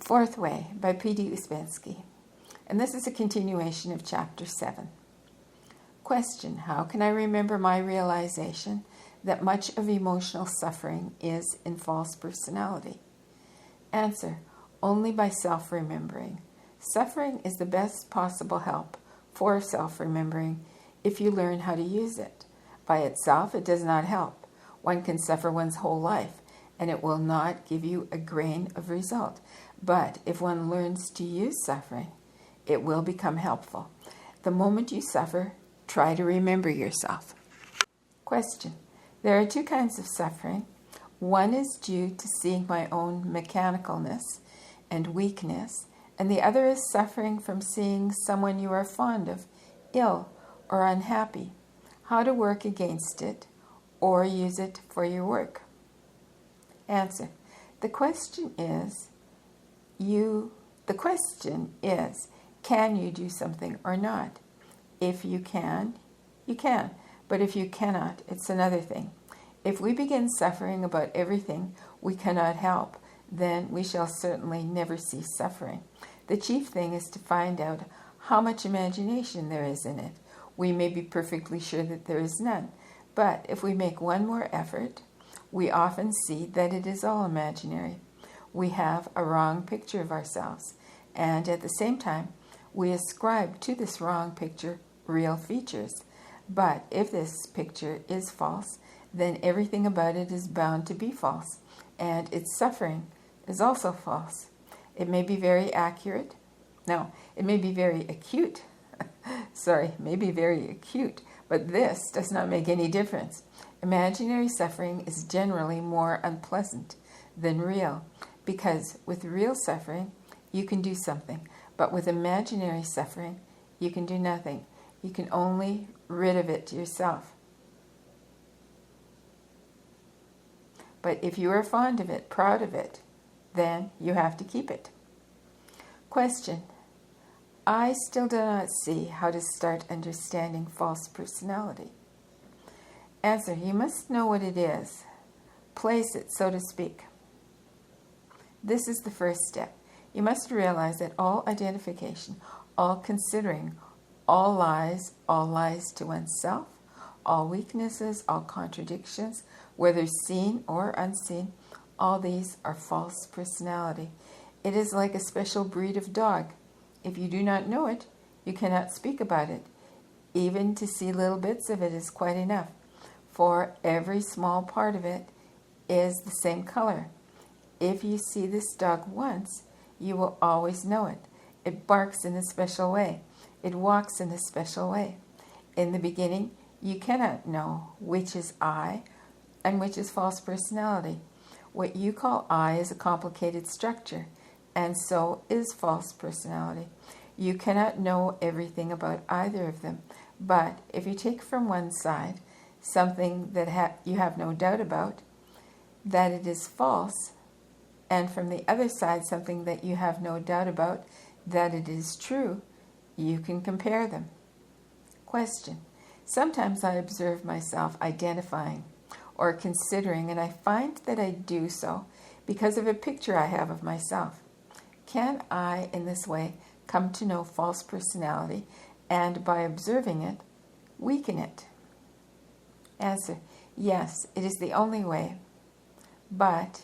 Fourth Way by P.D. Ouspensky. And this is a continuation of Chapter 7. Question: how can I remember my realization that much of emotional suffering is in false personality? Answer: only by self-remembering. Suffering is the best possible help for self-remembering if you learn how to use it. By itself, it does not help. One can suffer one's whole life, and it will not give you a grain of result. But if one learns to use suffering, it will become helpful. The moment you suffer, try to remember yourself. Question: there are two kinds of suffering. One is due to seeing my own mechanicalness and weakness, and the other is suffering from seeing someone you are fond of ill or unhappy. How to work against it or use it for your work? Answer: the question is, can you do something or not? If you can, you can. But if you cannot, it's another thing. If we begin suffering about everything we cannot help, then we shall certainly never cease suffering. The chief thing is to find out how much imagination there is in it. We may be perfectly sure that there is none, but if we make one more effort, we often see that it is all imaginary. We have a wrong picture of ourselves, and at the same time, we ascribe to this wrong picture real features. But if this picture is false, then everything about it is bound to be false, and its suffering is also false. It may be very accurate. No, it may be very acute. May be very acute, but this does not make any difference. Imaginary suffering is generally more unpleasant than real, because with real suffering, you can do something, but with imaginary suffering, you can do nothing. You can only rid of it yourself. But if you are fond of it, proud of it, then you have to keep it. Question: I still do not see how to start understanding false personality. Answer: you must know what it is. Place it, so to speak. This is the first step. You must realize that all identification, all considering, all lies to oneself, all weaknesses, all contradictions, whether seen or unseen, all these are false personality. It is like a special breed of dog. If you do not know it, you cannot speak about it. Even to see little bits of it is quite enough, for every small part of it is the same color. If you see this dog once, you will always know it. It barks in a special way. It walks in a special way. In the beginning, you cannot know which is I and which is false personality. What you call I is a complicated structure, and so is false personality. You cannot know everything about either of them, but if you take from one side something that you have no doubt about, that it is false, and from the other side something that you have no doubt about, that it is true, you can compare them. Question: sometimes I observe myself identifying or considering, and I find that I do so because of a picture I have of myself. Can I, in this way, come to know false personality and, by observing it, weaken it? Answer: yes, it is the only way, but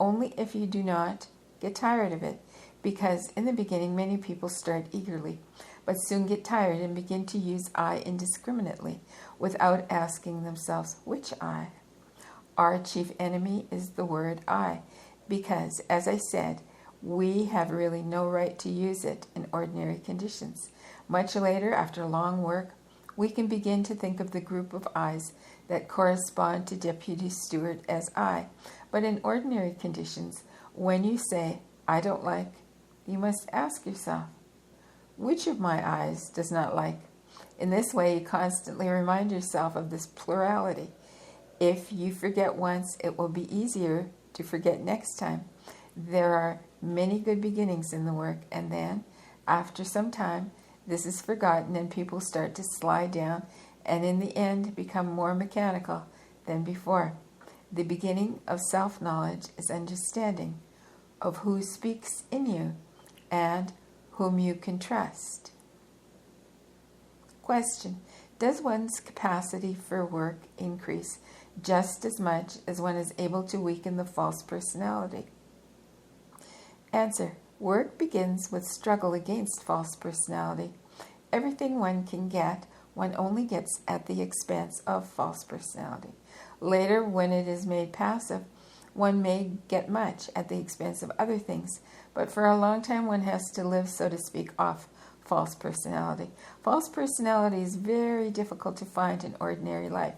only if you do not get tired of it, because in the beginning many people start eagerly, but soon get tired and begin to use I indiscriminately without asking themselves which I. Our chief enemy is the word I, because, as I said, we have really no right to use it in ordinary conditions. Much later, after long work, we can begin to think of the group of I's that correspond to Deputy Steward as I. But in ordinary conditions, when you say, I don't like, you must ask yourself, which of my I's does not like? In this way, you constantly remind yourself of this plurality. If you forget once, it will be easier to forget next time. There are many good beginnings in the work, and then, after some time, this is forgotten and people start to slide down and in the end become more mechanical than before. The beginning of self-knowledge is understanding. of who speaks in you and whom you can trust. Question: does one's capacity for work increase just as much as one is able to weaken the false personality? Answer: work begins with struggle against false personality. Everything one can get, one only gets at the expense of false personality. Later, when it is made passive, one may get much at the expense of other things, but for a long time one has to live, so to speak, off false personality. False personality is very difficult to find in ordinary life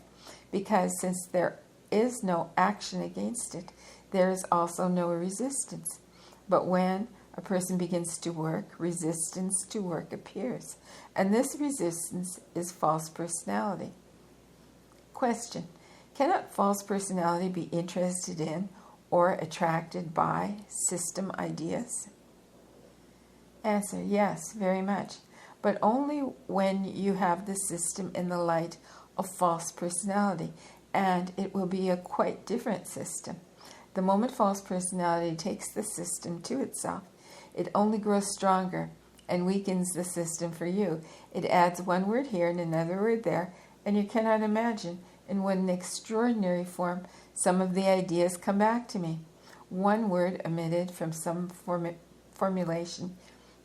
because since there is no action against it, there is also no resistance. But when a person begins to work, resistance to work appears, and this resistance is false personality. Question: cannot false personality be interested in or attracted by system ideas? Answer: yes, very much, but only when you have the system in the light of false personality, and it will be a quite different system. The moment false personality takes the system to itself, it only grows stronger and weakens the system for you. It adds one word here and another word there, and you cannot imagine in what an extraordinary form some of the ideas come back to me. One word omitted from some formulation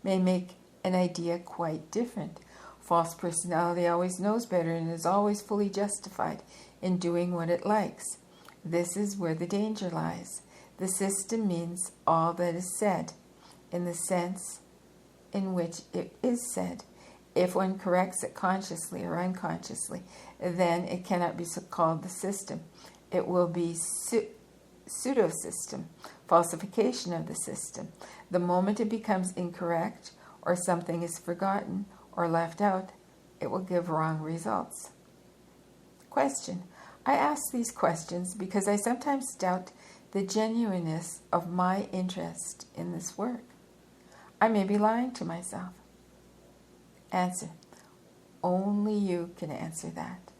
may make an idea quite different. False personality always knows better and is always fully justified in doing what it likes. This is where the danger lies. The system means all that is said, in the sense in which it is said. If one corrects it consciously or unconsciously, then it cannot be called the system. It will be pseudo-system, falsification of the system. The moment it becomes incorrect, or something is forgotten or left out, it will give wrong results. Question: I ask these questions because I sometimes doubt the genuineness of my interest in this work. I may be lying to myself. Answer: only you can answer that.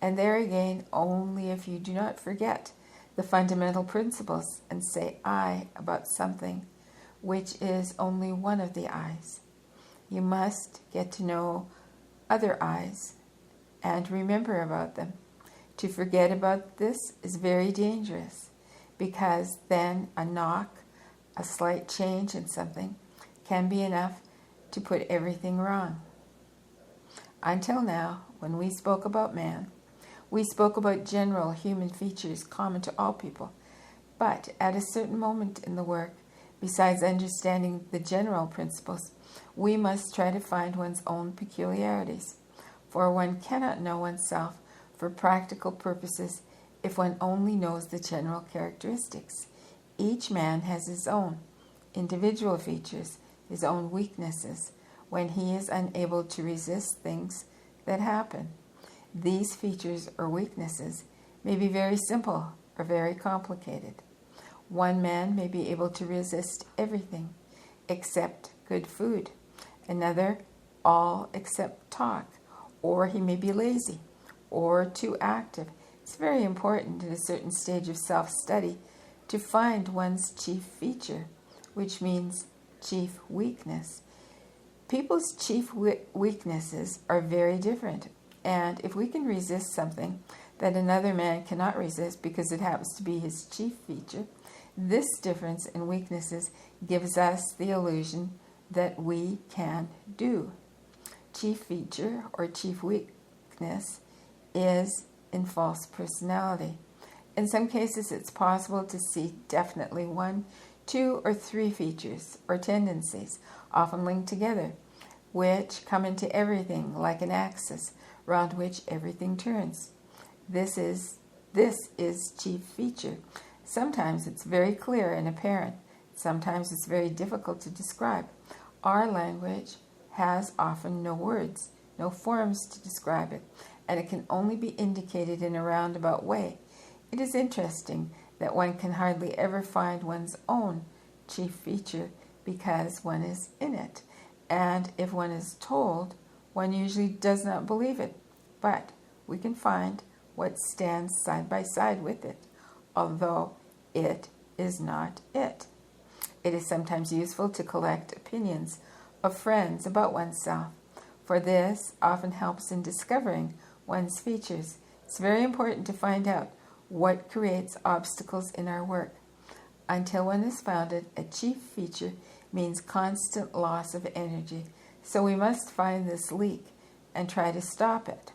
And there again, only if you do not forget the fundamental principles and say I about something which is only one of the I's. You must get to know other I's and remember about them. To forget about this is very dangerous, because then a knock, a slight change in something, can be enough to put everything wrong. Until now, when we spoke about man, we spoke about general human features common to all people, but at a certain moment in the work, besides understanding the general principles, we must try to find one's own peculiarities, for one cannot know oneself for practical purposes if one only knows the general characteristics. Each man has his own individual features, his own weaknesses, when he is unable to resist things that happen. These features or weaknesses may be very simple or very complicated. One man may be able to resist everything except good food, another all except talk, or he may be lazy or too active. It's very important in a certain stage of self-study to find one's chief feature, which means chief weakness. People's chief weaknesses are very different, and if we can resist something that another man cannot resist because it happens to be his chief feature, this difference in weaknesses gives us the illusion that we can do. Chief feature or chief weakness is in false personality. In some cases, it's possible to see definitely 1, 2, or 3 features or tendencies, often linked together, which come into everything like an axis round which everything turns. This is chief feature. Sometimes it's very clear and apparent. Sometimes it's very difficult to describe. Our language has often no words, no forms to describe it, and it can only be indicated in a roundabout way. It is interesting that one can hardly ever find one's own chief feature because one is in it, and if one is told, one usually does not believe it, but we can find what stands side by side with it, although it is not it. It is sometimes useful to collect opinions of friends about oneself, for this often helps in discovering one's features. It's very important to find out what creates obstacles in our work. Until one is found it, a chief feature means constant loss of energy, so we must find this leak and try to stop it.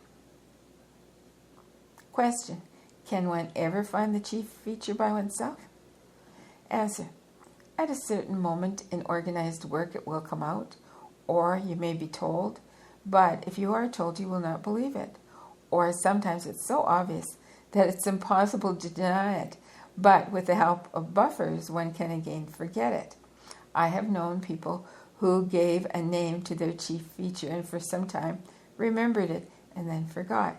Question: can one ever find the chief feature by oneself? Answer: at a certain moment in organized work it will come out, or you may be told, but if you are told you will not believe it. Or sometimes it's so obvious that it's impossible to deny it, but with the help of buffers one can again forget it. I have known people who gave a name to their chief feature and for some time remembered it and then forgot.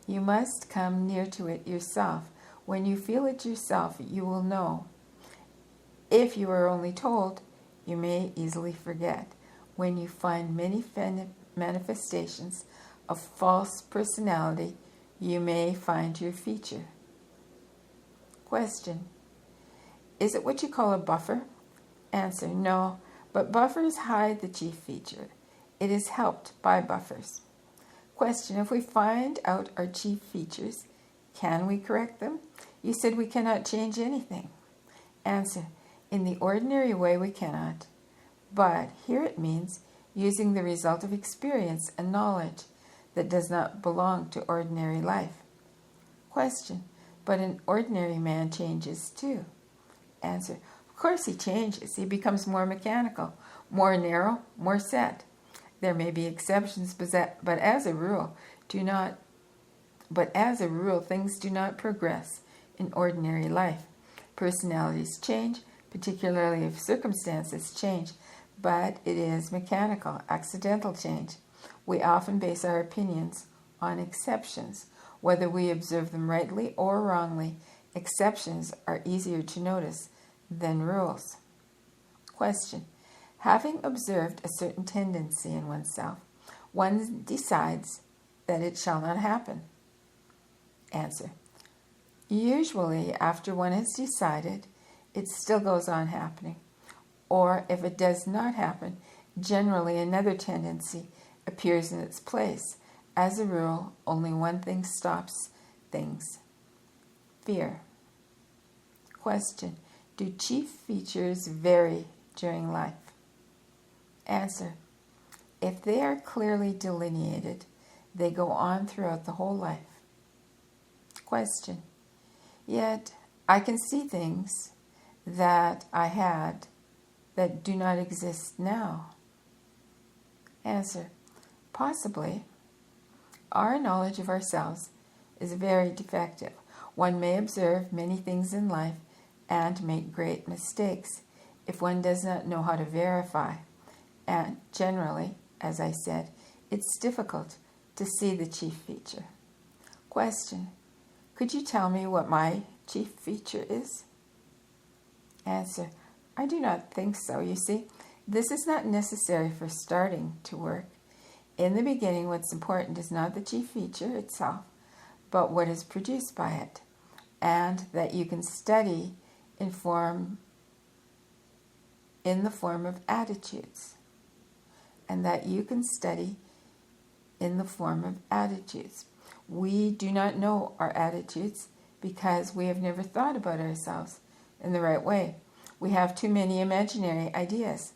You must come near to it yourself. When you feel it yourself, you will know. If you are only told, you may easily forget. When you find many manifestations of false personality, you may find your feature. Question: is it what you call a buffer? Answer: no, but buffers hide the chief feature. It is helped by buffers. Question: if we find out our chief features, can we correct them? You said we cannot change anything. Answer: in the ordinary way we cannot, but here it means using the result of experience and knowledge that does not belong to ordinary life. Question: but an ordinary man changes too. Answer: of course he changes. He becomes more mechanical, more narrow, more set. There may be exceptions, but as a rule, things do not progress in ordinary life. Personalities change, particularly if circumstances change, but it is mechanical, accidental change. We often base our opinions on exceptions. Whether we observe them rightly or wrongly, exceptions are easier to notice than rules. Question: having observed a certain tendency in oneself, one decides that it shall not happen. Answer: usually after one has decided, it still goes on happening. Or if it does not happen, generally another tendency appears in its place. As a rule, only one thing stops things: fear. Question: do chief features vary during life? Answer: if they are clearly delineated, they go on throughout the whole life. Question: yet I can see things that I had that do not exist now. Answer: possibly. Our knowledge of ourselves is very defective. One may observe many things in life and make great mistakes if one does not know how to verify. And generally, as I said, it's difficult to see the chief feature. Question: could you tell me what my chief feature is? Answer: I do not think so. You see, this is not necessary for starting to work. In the beginning, what's important is not the chief feature itself, but what is produced by it, and that you can study in the form of attitudes. We do not know our attitudes because we have never thought about ourselves in the right way. We have too many imaginary ideas.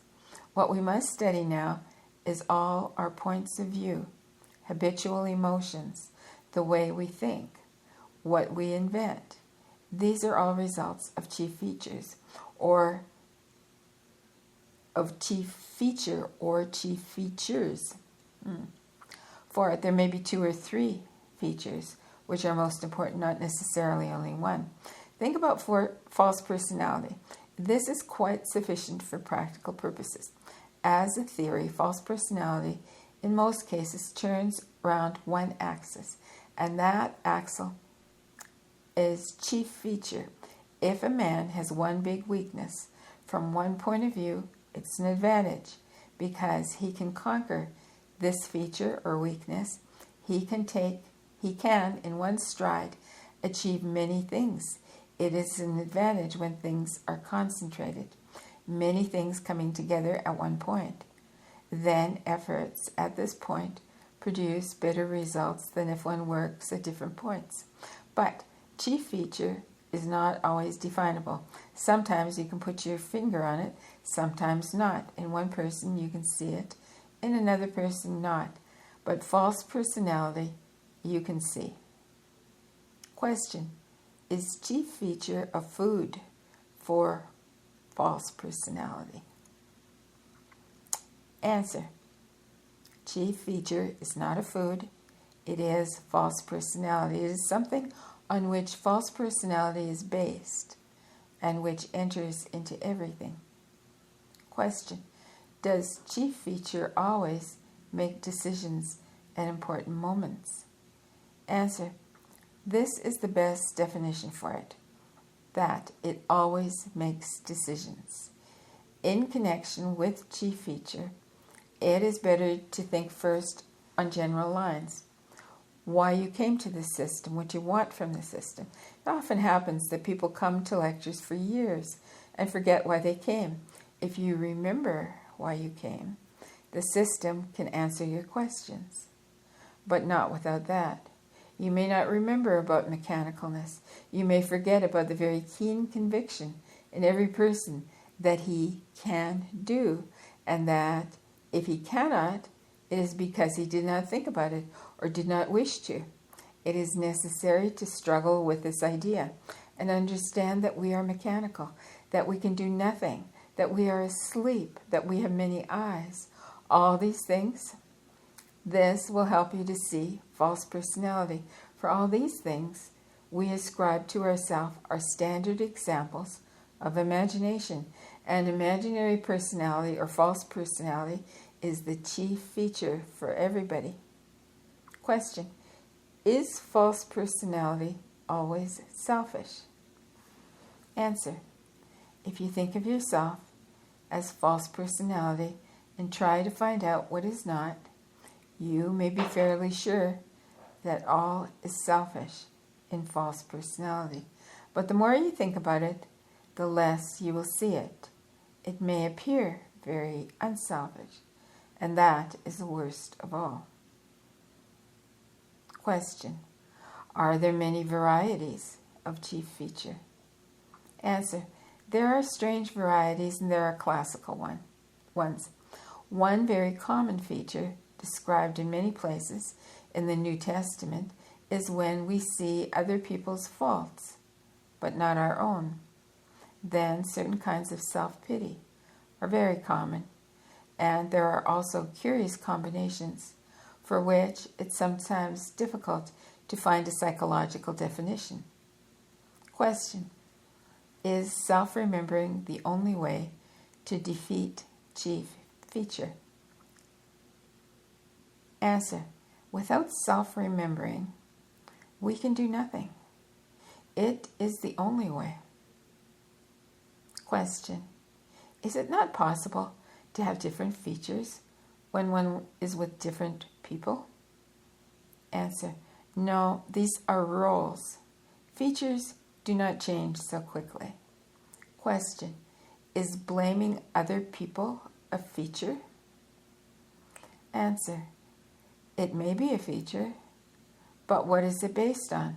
What we must study now is all our points of view, habitual emotions, the way we think, what we invent. These are all results of chief features, or of chief feature or chief features. For there may be 2 or 3 features, which are most important, not necessarily only one. Think about false personality. This is quite sufficient for practical purposes. As a theory, false personality in most cases turns around one axis, and that axis is chief feature. If a man has one big weakness, from one point of view, it's an advantage because he can conquer this feature or weakness. He can, in one stride, achieve many things. It is an advantage when things are concentrated. many things coming together at one point. Then efforts at this point produce better results than if one works at different points. But chief feature is not always definable. Sometimes you can put your finger on it, sometimes not. In one person you can see it, in another person not. But false personality you can see. Question: is chief feature a food for false personality? Answer: chief feature is not a food. It is false personality. It is something on which false personality is based and which enters into everything. Question: does chief feature always make decisions at important moments? Answer: this is the best definition for it, that it always makes decisions. In connection with chief feature, it is better to think first on general lines. Why you came to the system, what you want from the system. It often happens that people come to lectures for years and forget why they came. If you remember why you came, the system can answer your questions. But not without that. You may not remember about mechanicalness. You may forget about the very keen conviction in every person that he can do, and that if he cannot, it is because he did not think about it or did not wish to. It is necessary to struggle with this idea and understand that we are mechanical, that we can do nothing, that we are asleep, that we have many eyes. All these things, this will help you to see false personality. For all these things, we ascribe to ourselves our standard examples of imagination, and imaginary personality or false personality is the chief feature for everybody. Question: is false personality always selfish? Answer: if you think of yourself as false personality and try to find out what is not, you may be fairly sure that all is selfish in false personality. But the more you think about it, the less you will see it. It may appear very unselfish, and that is the worst of all. Question: are there many varieties of chief feature? Answer: there are strange varieties and there are classical ones. One very common feature, described in many places in the New Testament, is when we see other people's faults, but not our own. Then certain kinds of self-pity are very common, and there are also curious combinations for which it's sometimes difficult to find a psychological definition. Question: is self-remembering the only way to defeat chief feature? Answer: without self-remembering, we can do nothing. It is the only way. Question: is it not possible to have different features when one is with different people? Answer: no, these are roles. Features do not change so quickly. Question: is blaming other people a feature? Answer: it may be a feature, but what is it based on?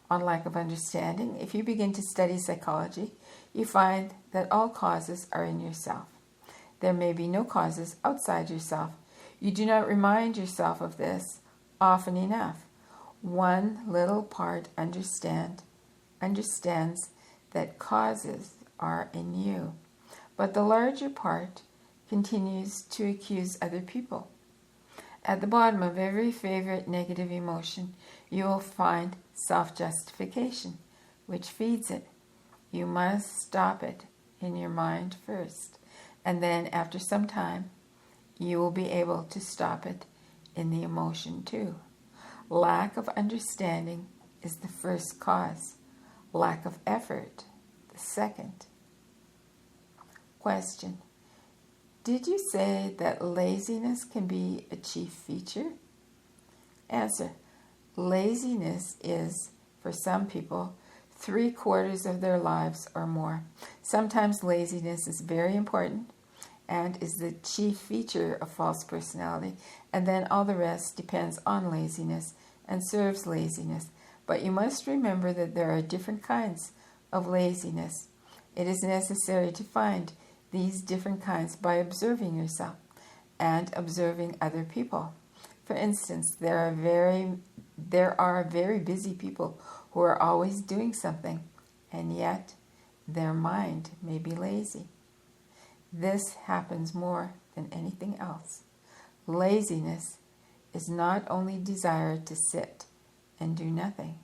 On lack of understanding. If you begin to study psychology, you find that all causes are in yourself. There may be no causes outside yourself. You do not remind yourself of this often enough. One little part understands that causes are in you, but the larger part continues to accuse other people. At the bottom of every favorite negative emotion, you will find self-justification, which feeds it. You must stop it in your mind first, and then after some time, you will be able to stop it in the emotion too. Lack of understanding is the first cause. Lack of effort, the second. Question: did you say that laziness can be a chief feature? Answer: laziness is, for some people, 3/4 of their lives or more. Sometimes laziness is very important and is the chief feature of false personality, and then all the rest depends on laziness and serves laziness. But you must remember that there are different kinds of laziness. It is necessary to find these different kinds by observing yourself and observing other people. For instance, there are very busy people who are always doing something, and yet their mind may be lazy. This happens more than anything else. Laziness is not only desire to sit and do nothing.